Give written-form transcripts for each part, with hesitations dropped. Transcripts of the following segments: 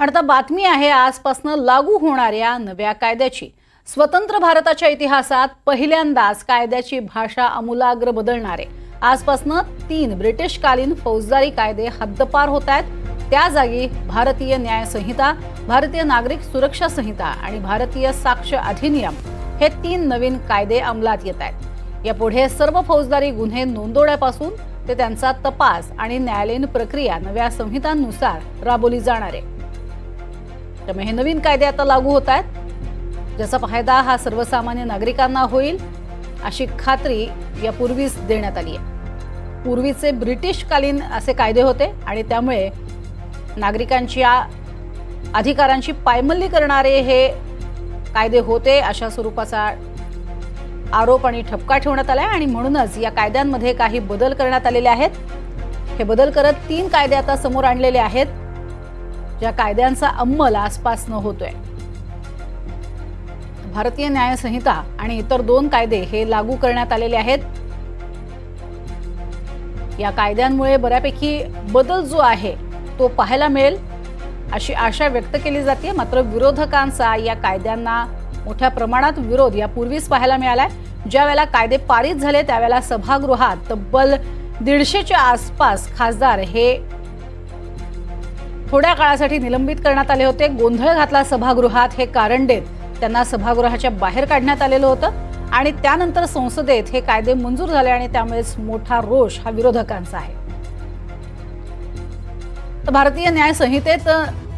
आता बातमी आहे आजपासून लागू होणाऱ्या नव्या कायद्याची। स्वतंत्र भारताच्या इतिहासात पहिल्यांदाच कायद्याची भाषा आमूलाग्र बदलणार आहे। आजपासून 3 ब्रिटिशकालीन फौजदारी कायदे हद्दपार होत आहेत। त्या जागी भारतीय न्याय संहिता, भारतीय नागरिक सुरक्षा संहिता आणि भारतीय साक्ष अधिनियम हे 3 नवीन कायदे अंमलात येत आहेत। यापुढे सर्व फौजदारी गुन्हे नोंदवण्यापासून ते त्यांचा तपास आणि न्यायालयीन प्रक्रिया नव्या संहितांनुसार राबवली जाणार आहे। त्यामुळे हे नवीन कायदे आता लागू होत आहेत, ज्याचा फायदा हा सर्वसामान्य नागरिकांना होईल अशी खात्री यापूर्वीच देण्यात आली आहे। पूर्वीचे ब्रिटिशकालीन असे कायदे होते आणि त्यामुळे नागरिकांच्या अधिकारांची पायमल्ली करणारे हे कायदे होते अशा स्वरूपाचा आरोप आणि ठपका ठेवण्यात आलाय आणि म्हणूनच या कायद्यांमध्ये काही बदल करण्यात आलेले आहेत। हे बदल करत 3 कायदे आता समोर आणलेले आहेत, ज्या कायद्यांचा अंमल आजपासून होतोय। भारतीय न्याय संहिता आणि इतर 2 कायदे हे लागू करण्यात आलेले आहेत। या कायद्यांमुळे बऱ्यापैकी बदल जो आहे तो पाहायला मिळेल अशी आशा व्यक्त केली जाते। मात्र विरोधकांचा या कायद्यांना मोठ्या प्रमाणात विरोध यापूर्वीच पाहायला मिळालाय। ज्या वेळेला कायदे पारित झाले त्यावेळेला सभागृहात तब्बल 150च्या आसपास खासदार हे थोड्या काळासाठी निलंबित करण्यात आले होते। गोंधळ घातला सभागृहात हे कारण देत त्यांना सभागृहाच्या बाहेर काढण्यात आलेलं होतं आणि त्यानंतर संसदेत हे कायदे मंजूर झाले आणि त्यामुळेच मोठा रोष हा विरोधकांचा आहे। तर भारतीय न्याय संहितेत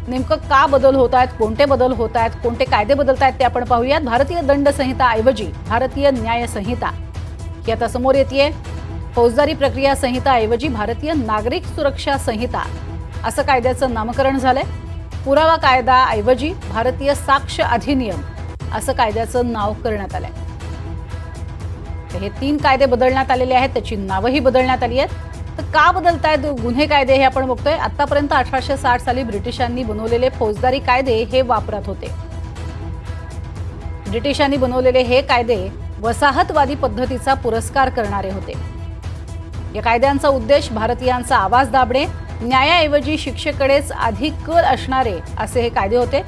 नेमकं का बदल होत आहेत, कोणते बदल होत आहेत, कोणते कायदे बदलत आहेत ते आपण पाहूयात। भारतीय दंड संहिता ऐवजी भारतीय न्याय संहिता ही आता समोर येते। फौजदारी प्रक्रिया संहिता ऐवजी भारतीय नागरिक सुरक्षा संहिता असं कायद्याचं नामकरण झालंय। पुरावा कायदा ऐवजी भारतीय साक्ष अधिनियम असं कायद्याचं नाव करण्यात आलंय। हे 3 कायदे बदलण्यात आलेले आहेत, त्याची नावही बदलण्यात आली आहेत। तर का बदलतायत गुन्हे कायदे हे आपण बघतोय। आतापर्यंत 1860 साली ब्रिटिशांनी बनवलेले फौजदारी कायदे हे वापरात होते। ब्रिटिशांनी बनवलेले हे कायदे वसाहतवादी पद्धतीचा पुरस्कार करणारे होते। या कायद्यांचा उद्देश भारतीयांचा आवाज दाबणे, न्यायाऐवजी शिक्षेकडेच अधिक कल असणारे असे हे कायदे होते।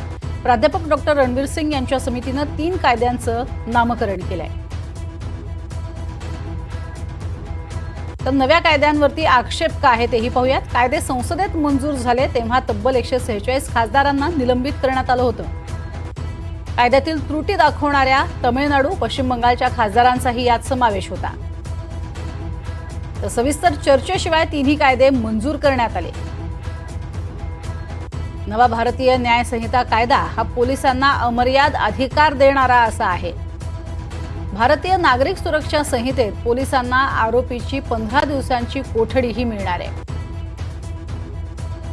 प्राध्यापक डॉक्टर रणवीर सिंग यांच्या समितीनं 3 कायद्यांचं नामकरण केलंय। तर नव्या कायद्यांवरती आक्षेप काय आहे तेही पाहूयात। कायदे संसदेत मंजूर झाले तेव्हा तब्बल 146 खासदारांना निलंबित करण्यात आलं होतं। कायद्यातील त्रुटी दाखवणाऱ्या तमिळनाडू, पश्चिम बंगालच्या खासदारांचाही यात समावेश होता। तर सविस्तर चर्चेशिवाय 3ही कायदे मंजूर करण्यात आले। नवा भारतीय न्याय संहिता कायदा हा पोलिसांना अमर्याद अधिकार देणारा असा आहे। भारतीय नागरिक सुरक्षा संहितेत पोलिसांना आरोपीची 15 दिवसांची कोठडीही मिळणार आहे।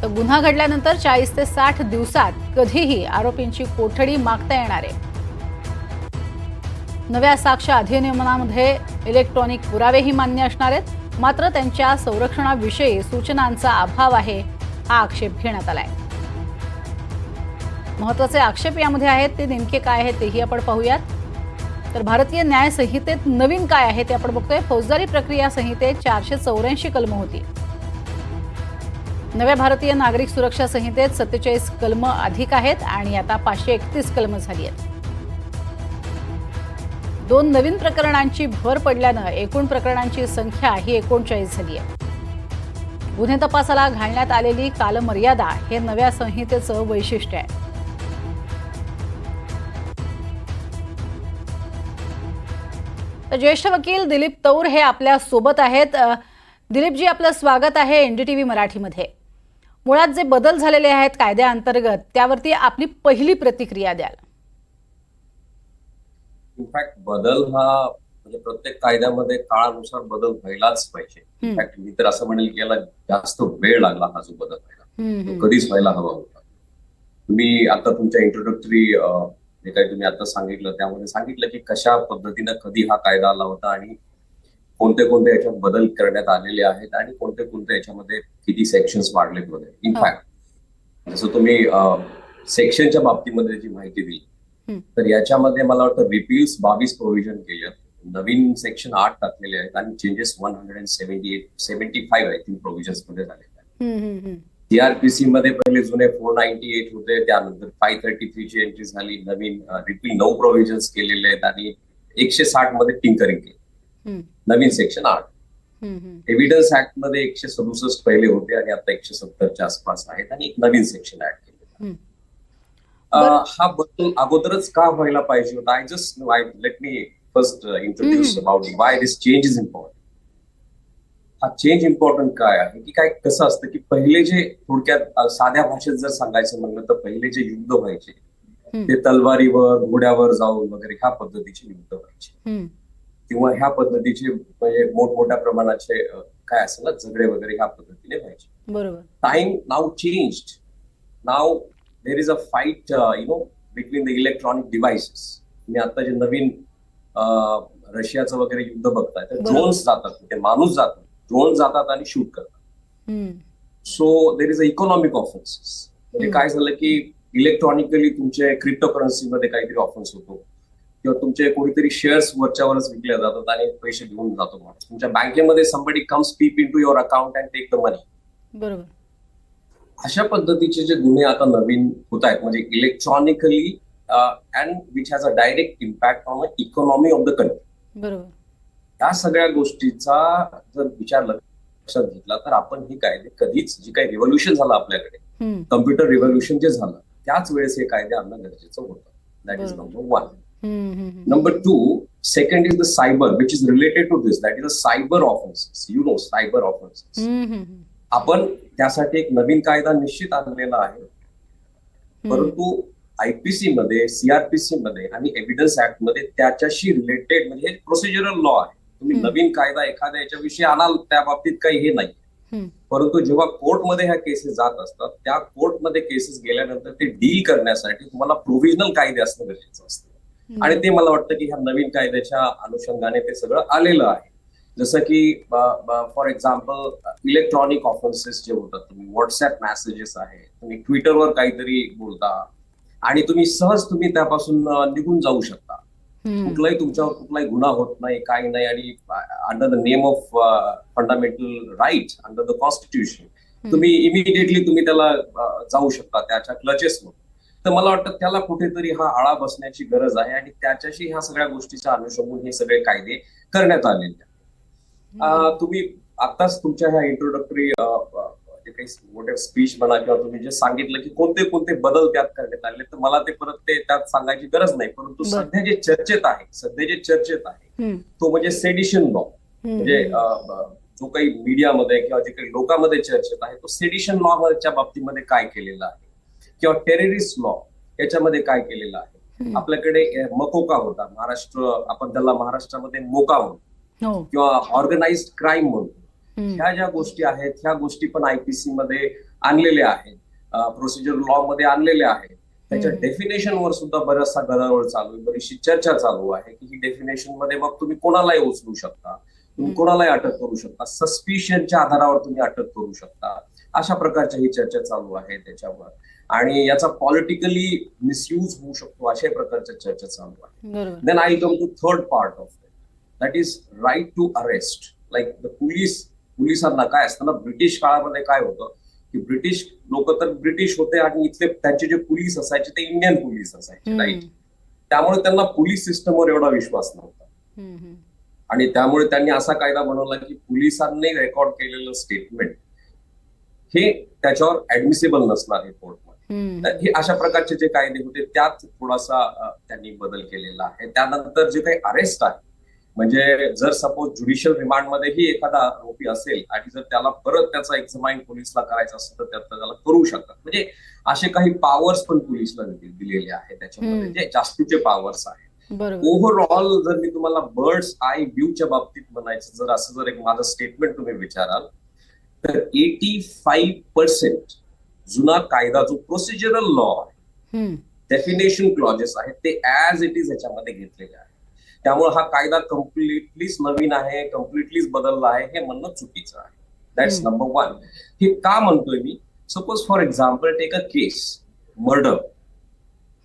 तर गुन्हा घडल्यानंतर 40 ते 60 दिवसात कधीही आरोपींची कोठडी मागता येणार आहे। नव्या साक्ष अधिनियमामध्ये इलेक्ट्रॉनिक पुरावेही मान्य असणार आहेत, मात्र त्यांच्या संरक्षणाविषयी सूचनांचा अभाव आहे हा आक्षेप घेण्यात आलाय। महत्त्वाचे आक्षेप यामध्ये आहेत, ते नेमके काय आहेत तेही आपण पाहूयात। तर भारतीय न्याय संहितेत नवीन काय आहे ते आपण बघतोय। फौजदारी प्रक्रिया संहितेत 484 कलम होती। नव्या भारतीय नागरिक सुरक्षा संहितेत 47 कलम अधिक आहेत आणि आता 531 कलम झाली आहेत। 2 नवीन प्रकरणांची भर पडल्यानं एकूण प्रकरणांची संख्या ही 39 झाली आहे। गुन्हे तपासाला घालण्यात आलेली कालमर्यादा हे नव्या संहितेचं वैशिष्ट्य आहे। तर ज्येष्ठ वकील दिलीप तौर हे आपल्या सोबत आहेत। दिलीपजी, आपलं स्वागत आहे एनडीटीव्ही मराठीमध्ये। मुळात जे बदल झालेले आहेत कायद्याअंतर्गत त्यावरती आपली पहिली प्रतिक्रिया द्याल। इनफॅक्ट बदल हा म्हणजे प्रत्येक कायद्यामध्ये काळानुसार बदल व्हायलाच पाहिजे। इनफॅक्ट मी तर असं म्हणेल की याला जास्त वेळ लागला हा जो बदल व्हायला, कधीच व्हायला हवा होता। तुम्ही आता तुमच्या इंट्रोडक्टरी जे काही तुम्ही आता सांगितलं त्यामध्ये सांगितलं की कशा पद्धतीनं कधी हा कायदा आला होता आणि कोणते कोणते याच्यात बदल करण्यात आलेले आहेत आणि कोणते कोणते याच्यामध्ये किती सेक्शन्स वाढलेत वगैरे। इनफॅक्ट जसं तुम्ही सेक्शनच्या बाबतीमध्ये जी माहिती दिली, तर याच्यामध्ये मला वाटतं रिपील्स 22 प्रोव्हिजन केले, नवीन सेक्शन 8 टाकलेले आहेत आणि चेंजेस 175 आय थिंक प्रोव्हिजन्स मध्ये झालेले आहेत। सीआरपीसी मध्ये पहिले जुने 498 होते, त्यानंतर 533 ची एंट्री झाली, नवीन रिपील 9 प्रोव्हिजन्स केलेले आहेत आणि 160 मध्ये टिंकरिंग केली, नवीन सेक्शन 8. एव्हिडन्स ऍक्ट मध्ये 167 पहिले होते आणि आता 170 च्या आसपास आहेत आणि एक नवीन सेक्शन ऍड केले. हा बदल अगोदरच का व्हायला पाहिजे होता? Let me first introduce about why this change is important. हा चेंज इम्पॉर्टंट काय आहे की काय कसं असतं की पहिले जे थोडक्यात साध्या भाषेत जर सांगायचं म्हणलं तर पहिले जे युद्ध व्हायचे ते तलवारीवर घोड्यावर जाऊन वगैरे ह्या पद्धतीचे युद्ध व्हायचे किंवा ह्या पद्धतीचे म्हणजे मोठमोठ्या प्रमाणाचे काय असेल ना झगडे वगैरे ह्या पद्धतीने व्हायचे. बरोबर. Time now changed. Now there is a fight between the electronic devices. तुम्ही आता जे नवीन रशियाचं वगैरे युद्ध बघताय तर ड्रोन्स जातात, ते माणूस जातात, ड्रोन जातात आणि शूट करतात. So there is a economic offences. म्हणजे काय झालं की इलेक्ट्रॉनिकली तुमचे क्रिप्टोकरन्सी मध्ये काहीतरी ऑफेन्स होतो किंवा तुमचे कोणीतरी शेअर्स वरच्यावरच विकले जातात आणि पैसे घेऊन जातो माणूस. तुमच्या बँकेमध्ये somebody comes peep into your account and take the money. बरोबर. अशा पद्धतीचे जे गुन्हे आता नवीन होत आहेत म्हणजे electronically and which has a direct impact on the economy of the country. बरोबर. या सगळ्या गोष्टीचा जर विचार लक्षात घेतला तर आपण ही कायदे कधीच जे काही रिव्होल्युशन झालं आपल्याकडे, कम्प्युटर रिव्होल्युशन जे झालं त्याच वेळेस हे कायदे आणणं गरजेचं होतं. That is number 1. Number 2, second is the cyber, which is related to this. That is the cyber offenses. Cyber offenses. आपण त्यासाठी एक नवीन कायदा निश्चित आणलेला आहे, परंतु आयपीसी मध्ये, सीआरपीसी मध्ये आणि एव्हिडन्स ऍक्ट मध्ये त्याच्याशी रिलेटेड म्हणजे प्रोसिजरल लॉ आहे. तुम्ही नवीन कायदा एखाद्या याच्याविषयी आणाल त्या बाबतीत काही हे नाही. परंतु जेव्हा कोर्टमध्ये ह्या केसेस जात असतात त्या कोर्टमध्ये केसेस गेल्यानंतर ते डील करण्यासाठी तुम्हाला प्रोव्हिजनल कायदे असणं गरजेचं असतं आणि ते मला वाटतं की ह्या नवीन कायद्याच्या अनुषंगाने ते सगळं आलेलं आहे. जसं की फॉर एक्झाम्पल इलेक्ट्रॉनिक ऑफेन्सेस जे होतात, तुम्ही व्हॉट्सअप मेसेजेस आहे, तुम्ही ट्विटरवर काहीतरी बोलता आणि तुम्ही सहज त्यापासून निघून जाऊ शकता. कुठलाही तुमच्यावर कुठलाही गुन्हा होत नाही, काही नाही आणि under the name of fundamental rights, under the constitution तुम्ही इमिडिएटली त्याला जाऊ शकता त्याच्या क्लचेसवर. तर मला वाटतं त्याला कुठेतरी हा आळा बसण्याची गरज आहे आणि त्याच्याशी ह्या सगळ्या गोष्टीच्या अनुषंगाने हे सगळे कायदे करण्यात आलेले आहेत. तुम्ही आताच तुमच्या ह्या इंट्रोडक्टरी जे काही मोठे स्पीच म्हणा किंवा तुम्ही जे सांगितलं की कोणते कोणते बदल त्यात करण्यात आले, तर मला ते परत त्यात सांगायची गरज नाही. परंतु सध्या जे चर्चेत आहे तो म्हणजे सेडिशन लॉ. म्हणजे जो काही मीडियामध्ये किंवा जे काही लोकांमध्ये चर्चेत आहे तो सेडिशन लॉच्या बाबतीमध्ये काय केलेलं आहे किंवा टेररिस्ट लॉ याच्यामध्ये काय केलेलं आहे. आपल्याकडे मकोका होता, महाराष्ट्र आपण त्याला महाराष्ट्रामध्ये मोका म्हणतो किंवा ऑर्गनाइज्ड क्राईम म्हणतो. ह्या ज्या गोष्टी आहेत ह्या गोष्टी पण आयपीसी मध्ये आणलेल्या आहेत, प्रोसिजर लॉ मध्ये आणलेल्या आहेत. त्याच्या डेफिनेशन वर सुद्धा बराचसा गदारोळ चालू आहे, बरीचशी चर्चा चालू आहे की ही डेफिनेशन मध्ये मग तुम्ही कोणालाही उचलू शकता, तुम्ही कोणालाही अटक करू शकता, सस्पिशनच्या आधारावर तुम्ही अटक करू शकता. अशा प्रकारच्या ही चर्चा चालू आहे त्याच्यावर आणि याचा पॉलिटिकली मिसयूज होऊ शकतो अशा प्रकारच्या चर्चा चालू आहे. Then I come to third part of it, that is right to arrest. Like the पोलिसांना काय असतं ना, ब्रिटिश काळामध्ये काय होतं की ब्रिटिश लोक तर ब्रिटिश होते आणि इथले त्यांचे जे पोलीस असायचे ते इंडियन पोलीस असायचे, राईट. त्यामुळे त्यांना पोलीस सिस्टमवर एवढा विश्वास नव्हता आणि त्यामुळे त्यांनी असा कायदा बनवला की पोलिसांनी रेकॉर्ड केलेलं स्टेटमेंट हे त्याच्यावर ऍडमिसिबल नसणार हे कोर्टमध्ये. हे अशा प्रकारचे जे कायदे होते त्यात थोडासा त्यांनी बदल केलेला आहे. त्यानंतर जे काही अरेस्ट आहे म्हणजे जर सपोज ज्युडिशियल रिमांडमध्येही एखादा आरोपी असेल आणि जर त्याला परत त्याचा एक्झामाइन पोलिसला करायचा असेल तर त्याला करू शकतात. म्हणजे असे काही पॉवर्स पण पोलिसला दिलेले आहेत त्याच्यामध्ये जे जास्तीचे पॉवर्स आहेत. ओव्हरऑल जर मी तुम्हाला बर्ड्स आय व्ह्यूच्या बाबतीत म्हणायचं जर असं जर एक माझं स्टेटमेंट तुम्ही विचाराल तर 85% जुना कायदा जो प्रोसिजरल लॉ आहे, डेफिनेशन क्लॉजेस आहेत ते ऍज इट इज ह्याच्यामध्ये घेतलेले आहे. त्यामुळे हा कायदा कम्प्लिटलीच नवीन आहे, कम्प्लिटलीच बदलला आहे हे म्हणणं चुकीचं आहे. That's number 1. हे का म्हणतोय मी? Suppose for example take a case murder.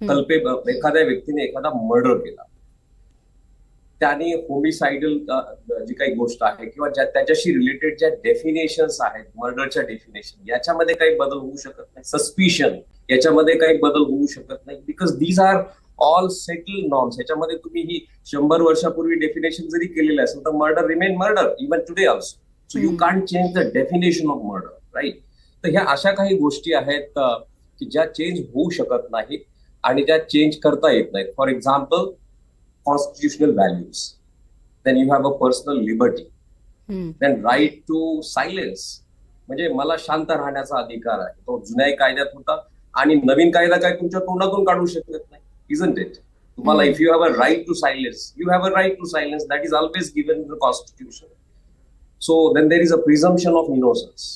एखाद्या व्यक्तीने एखादा मर्डर केला, त्याने होमिसाइडल जी काही गोष्ट आहे किंवा त्याच्याशी रिलेटेड ज्या डेफिनेशन्स आहेत, मर्डरच्या डेफिनेशन, याच्यामध्ये काही बदल होऊ शकत नाही. सस्पिशन, याच्यामध्ये काही बदल होऊ शकत नाही, because these are all settle norms. ह्याच्यामध्ये तुम्ही ही 100 वर्षापूर्वी डेफिनेशन जरी केलेलं असेल तर murder remain murder even today also. So you can't change the definition of murder, right? तर ह्या अशा काही गोष्टी आहेत की ज्या चेंज होऊ शकत नाहीत आणि त्या चेंज करता येत नाहीत. For example, constitutional values, then you have a personal liberty, then right to silence. म्हणजे मला शांत राहण्याचा अधिकार आहे, तो जुन्याही कायद्यात होता आणि नवीन कायदा काय तुमच्या तोंडातून काढू शकत नाही, isn't it? तुम्हाला if you have a right to silence, you have a right to silence, that is always given in the constitution. So then there is a presumption of innocence.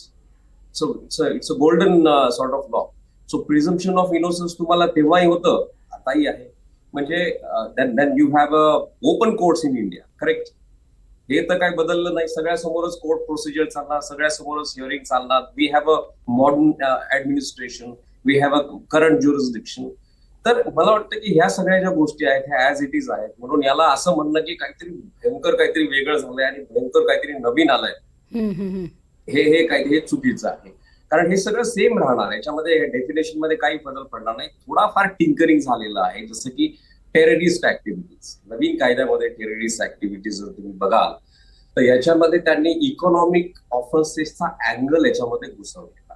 So it's a golden sort of law. So presumption of innocence तुम्हाला तेव्हाही होतं, आताही आहे. म्हणजे then you have a open courts in India, correct? हे तर काय बदललं नाही, सगळ्यासमोरच कोर्ट प्रोसिजर चालणार, सगळ्यासमोरच हिअरिंग चालणार. We have a modern administration, we have a current jurisdiction. तर मला वाटतं की ह्या सगळ्या ज्या गोष्टी आहेत ह्या ऍज इट इज आहेत. म्हणून याला असं म्हणणं की काहीतरी भयंकर काहीतरी वेगळं झालंय आणि भयंकर काहीतरी नवीन आलंय, हे चुकीचं आहे. कारण हे सगळं सेम राहणार, याच्यामध्ये डेफिनेशन मध्ये काही बदल पडणार नाही. थोडाफार टिंकरिंग झालेलं आहे, जसं की टेररिस्ट ऍक्टिव्हिटीज. नवीन कायद्यामध्ये टेररिस्ट ऍक्टिव्हिटीज जर तुम्ही बघाल तर याच्यामध्ये त्यांनी इकॉनॉमिक ऑफेन्सेसचा अँगल याच्यामध्ये घुसवलेला.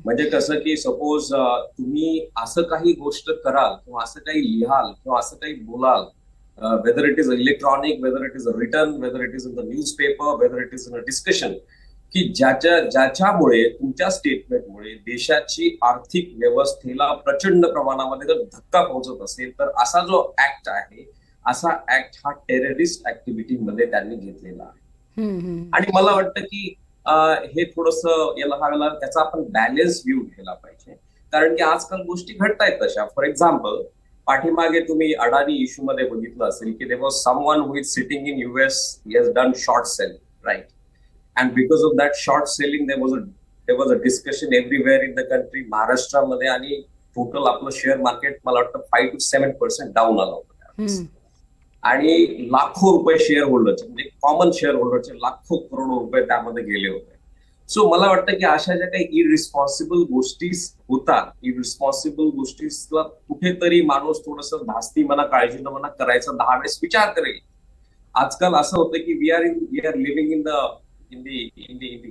म्हणजे कसं की सपोज तुम्ही असं काही गोष्ट कराल किंवा असं काही लिहाल किंवा असं काही बोलाल, whether it is electronic, whether it is a return, whether it is in the news paper, whether it is in a discussion, की ज्याच्यामुळे तुमच्या स्टेटमेंटमुळे देशाची आर्थिक व्यवस्थेला प्रचंड प्रमाणामध्ये जर धक्का पोहोचत असेल तर असा जो ऍक्ट आहे, असा ऍक्ट हा टेररिस्ट ऍक्टिव्हिटी मध्ये त्यांनी घेतलेला आहे. आणि मला वाटतं की हे थोडंसं याला त्याचा आपण बॅलन्स व्ह्यू घ्यायला पाहिजे. कारण की आजकाल गोष्टी घडतायत तशा. फॉर एक्झाम्पल, पाठीमागे तुम्ही अडानी इश्यू मध्ये बघितलं असेल की there was someone who is sitting in US, he has done short selling, right? And because of that short selling, there was a discussion everywhere in the country. महाराष्ट्रामध्ये आणि total आपलं share market मला वाटतं 5 to 7% down आलं होतं. आणि लाखो रुपये शेअर होल्डरचे, म्हणजे कॉमन शेअर होल्डरचे लाखो करोड रुपये त्यामध्ये गेले होते. सो मला वाटतं की अशा ज्या काही इररिस्पॉन्सिबल गोष्टी होतात, इररिस्पॉन्सिबल गोष्टीला कुठेतरी माणूस थोडंसं धास्ती म्हणा, काळजी न म्हणा, करायचा 10 वेळेस विचार करेल. आजकाल असं होतं की we are living in the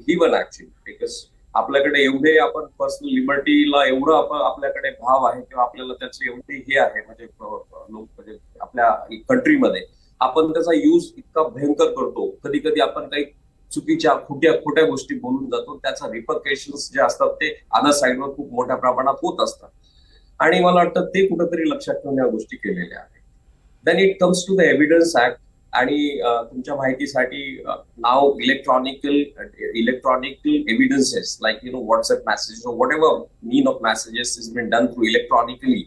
heaven actually, because आपल्याकडे एवढे आपण पर्सनल लिबर्टीला एवढं आपल्याकडे भाव आहे किंवा आपल्याला त्याचे एवढे हे आहे, म्हणजे लोक म्हणजे आपल्या कंट्रीमध्ये आपण त्याचा यूज इतका भयंकर करतो. कधी कधी आपण काही चुकीच्या खोट्या गोष्टी बोलून जातो, त्याचा रिपरकेशन्स जे असतात ते अदर साईडवर खूप मोठ्या प्रमाणात होत असतात. आणि मला वाटतं ते कुठेतरी लक्षात ठेवून या गोष्टी केलेल्या आहेत. Then it comes to the evidence act. आणि तुमच्या माहितीसाठी नाव electronical evidences, like WhatsApp messages, whatever mean of messages is been done through electronically,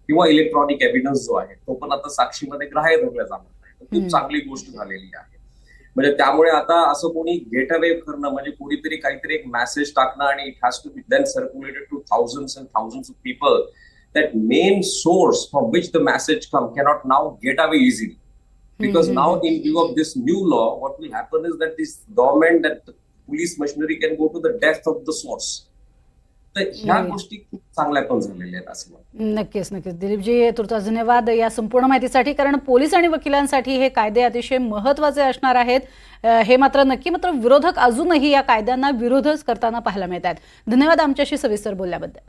किंवा इलेक्ट्रॉनिक एव्हिडन्स जो आहे तो पण आता साक्षीमध्ये ग्राह्य धरला जाणार नाही. खूप चांगली गोष्ट झालेली आहे. म्हणजे त्यामुळे आता असं कोणी गेट अवे करणं, म्हणजे कोणीतरी काहीतरी एक मेसेज टाकणं आणि it has to be then circulated to thousands and thousands of people, that main source from which the message come cannot now get away easily. Because now in view of this new law, what will happen is that this government, that the police machinery can go to the death of the source. तर ह्या गोष्टी खूप चांगल्या पण झालेल्या आहेत असं वाटतं. नक्कीच दिलीपजी, तुर्तास धन्यवाद या संपूर्ण माहितीसाठी. कारण पोलीस आणि वकिलांसाठी हे कायदे अतिशय महत्त्वाचे असणार आहेत, हे मात्र नक्की. मात्र विरोधक अजूनही या कायद्यांना विरोधच करताना पाहायला मिळतात. धन्यवाद आमच्याशी सविस्तर बोलल्याबद्दल.